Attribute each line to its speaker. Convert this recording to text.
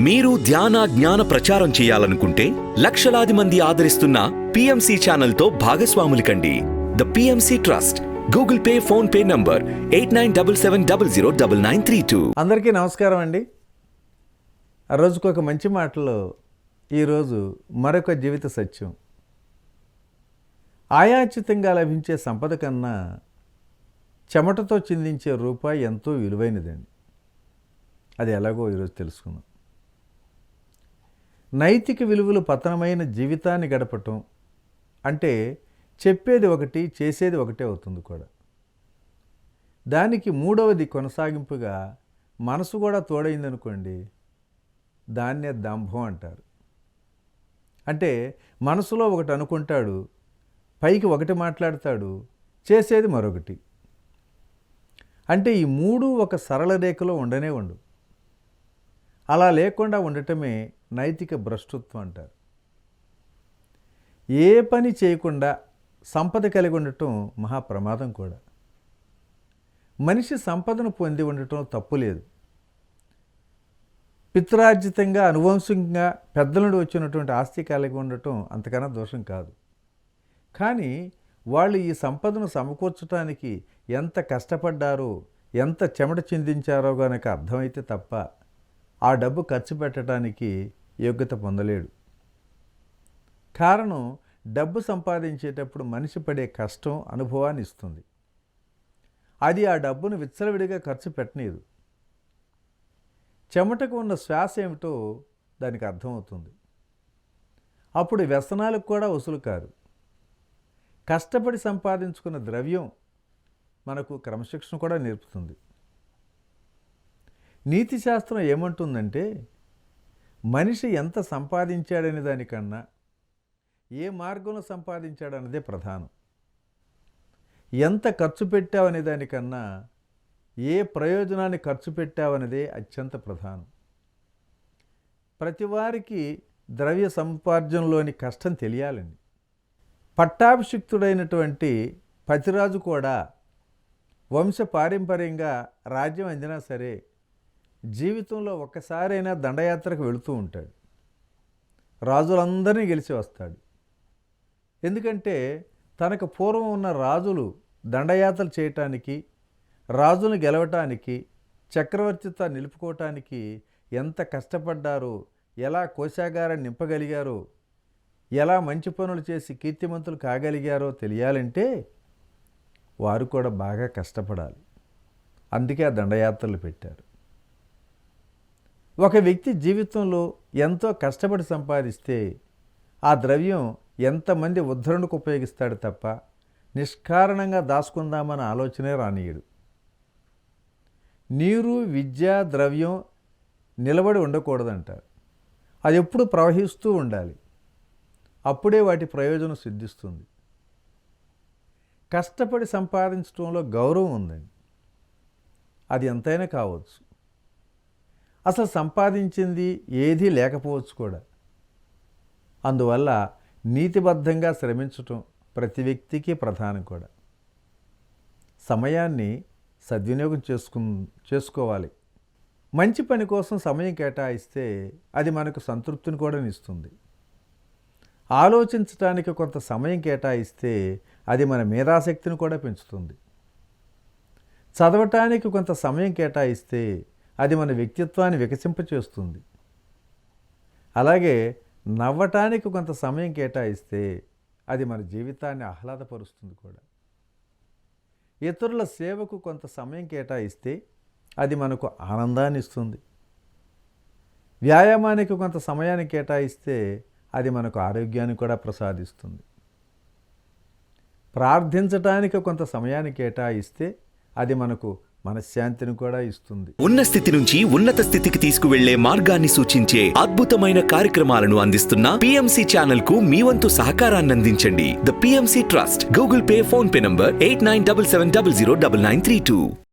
Speaker 1: మీరు ధ్యాన జ్ఞాన ప్రచారం చేయాలనుకుంటే లక్షలాది మంది ఆదరిస్తున్న PMC ఛానల్తో భాగస్వాములు కండి. The PMC trust. Google pay, phone pay number 8977009932.
Speaker 2: అందరికీ నమస్కారం అండి. ఆ రోజుకు ఒక మంచి మాటలో ఈరోజు మరొక జీవిత సత్యం. ఆయాచితంగా లభించే సంపద కన్నా చెమటతో చిందించే రూపాయి ఎంతో విలువైనదండి. అది ఎలాగో ఈరోజు తెలుసుకుందాం. నైతిక విలువలు పతనమైన జీవితాన్ని గడపటం అంటే చెప్పేది ఒకటి, చేసేది ఒకటే అవుతుంది కూడా. దానికి మూడవది కొనసాగింపుగా మనసు కూడా తోడైందనుకోండి, దాన్నే దంభం అంటారు. అంటే మనసులో ఒకటి అనుకుంటాడు, పైకి ఒకటి మాట్లాడతాడు, చేసేది మరొకటి. అంటే ఈ మూడు ఒక సరళ రేఖలో ఉండనే ఉండు. అలా లేకుండా ఉండటమే నైతిక భ్రష్టత్వం అంటారు. ఏ పని చేయకుండా సంపద కలిగి ఉండటం మహాప్రమాదం కూడా. మనిషి సంపదను పొంది ఉండటం తప్పు లేదు. పిత్రార్జితంగా అనువంశికంగా పెద్దల నుండి వచ్చినటువంటి ఆస్తి కలిగి ఉండటం అంతకన్నా దోషం కాదు. కానీ వాళ్ళు ఈ సంపదను సమకూర్చడానికి ఎంత కష్టపడ్డారో, ఎంత చెమట చిందించారో కనుక అర్థమైతే తప్ప ఆ డబ్బు ఖర్చు పెట్టడానికి యోగ్యత పొందలేడు. కారణం, డబ్బు సంపాదించేటప్పుడు మనిషి పడే కష్టం అనుభవాన్ని ఇస్తుంది. అది ఆ డబ్బును విచ్చలవిడిగా ఖర్చు పెట్టనీయదు. చెమటకు ఉన్న శ్వాస ఏమిటో దానికి అర్థమవుతుంది. అప్పుడు వ్యసనాలకు కూడా వసూలు కారు. కష్టపడి సంపాదించుకున్న ద్రవ్యం మనకు క్రమశిక్షణ కూడా నేర్పుతుంది. నీతి శాస్త్రం ఏమంటుందంటే, మనిషి ఎంత సంపాదించాడనే దానికన్నా ఏ మార్గంలో సంపాదించాడన్నదే ప్రధానం. ఎంత ఖర్చు పెట్టావనే దానికన్నా ఏ ప్రయోజనాన్ని ఖర్చు పెట్టావనేదే అత్యంత ప్రధానం. ప్రతివారికి ద్రవ్య సంపార్జనలోని కష్టం తెలియాలండి. పట్టాభిషిక్తుడైనటువంటి పతిరాజు కూడా వంశ పారంపర్యంగా రాజ్యం అందినా సరే జీవితంలో ఒక్కసారైనా దండయాత్రకు వెళుతూ ఉంటాడు. రాజులందరినీ గెలిచి వస్తాడు. ఎందుకంటే తనకు పూర్వం ఉన్న రాజులు దండయాత్రలు చేయటానికి, రాజును గెలవటానికి, చక్రవర్తిత్వాన్ని నిలుపుకోవటానికి ఎంత కష్టపడ్డారో, ఎలా కోశాగారాన్ని నింపగలిగారో, ఎలా మంచి పనులు చేసి కీర్తిమంతులు కాగలిగారో తెలియాలంటే వారు కూడా బాగా కష్టపడాలి. అందుకే ఆ దండయాత్రలు పెట్టారు. ఒక వ్యక్తి జీవితంలో ఎంతో కష్టపడి సంపాదిస్తే ఆ ద్రవ్యం ఎంతమంది ఉద్ధరణకు ఉపయోగిస్తాడు తప్ప నిష్కారణంగా దాచుకుందామన్న ఆలోచనే రానీయడు. నీరు, విద్య, ద్రవ్యం నిలబడి ఉండకూడదంటారు. అది ఎప్పుడు ప్రవహిస్తూ ఉండాలి. అప్పుడే వాటి ప్రయోజనం సిద్ధిస్తుంది. కష్టపడి సంపాదించడంలో గౌరవం ఉందండి. అది ఎంతైనా కావచ్చు. అసలు సంపాదించింది ఏదీ లేకపోవచ్చు కూడా. అందువల్ల నీతిబద్ధంగా శ్రమించటం ప్రతి వ్యక్తికి ప్రధానం కూడా. సమయాన్ని సద్వినియోగం చేసుకోవాలి. మంచి పని కోసం సమయం కేటాయిస్తే అది మనకు సంతృప్తిని కూడా ఇస్తుంది. ఆలోచించడానికి కొంత సమయం కేటాయిస్తే అది మన మేధాశక్తిని కూడా పెంచుతుంది. చదవటానికి కొంత సమయం కేటాయిస్తే అది మన వ్యక్తిత్వాన్ని వికసింపచేస్తుంది. అలాగే నవ్వటానికి కొంత సమయం కేటాయిస్తే అది మన జీవితాన్ని ఆహ్లాదపరుస్తుంది కూడా. ఇతరుల సేవకు కొంత సమయం కేటాయిస్తే అది మనకు ఆనందాన్ని ఇస్తుంది. వ్యాయామానికి కొంత సమయాన్ని కేటాయిస్తే అది మనకు ఆరోగ్యాన్ని కూడా ప్రసాదిస్తుంది. ప్రార్థించటానికి కొంత సమయాన్ని కేటాయిస్తే అది మనకు మనశ్శాంతిని కూడా ఇస్తుంది.
Speaker 1: ఉన్న స్థితి నుంచి ఉన్నత స్థితికి తీసుకువెళ్లే మార్గాన్ని సూచించే అద్భుతమైన కార్యక్రమాలను అందిస్తున్న PMC ఛానల్ కు మీ వంతు సహకారాన్ని అందించండి. The PMC trust. Google pay, phone pay number 8977009932.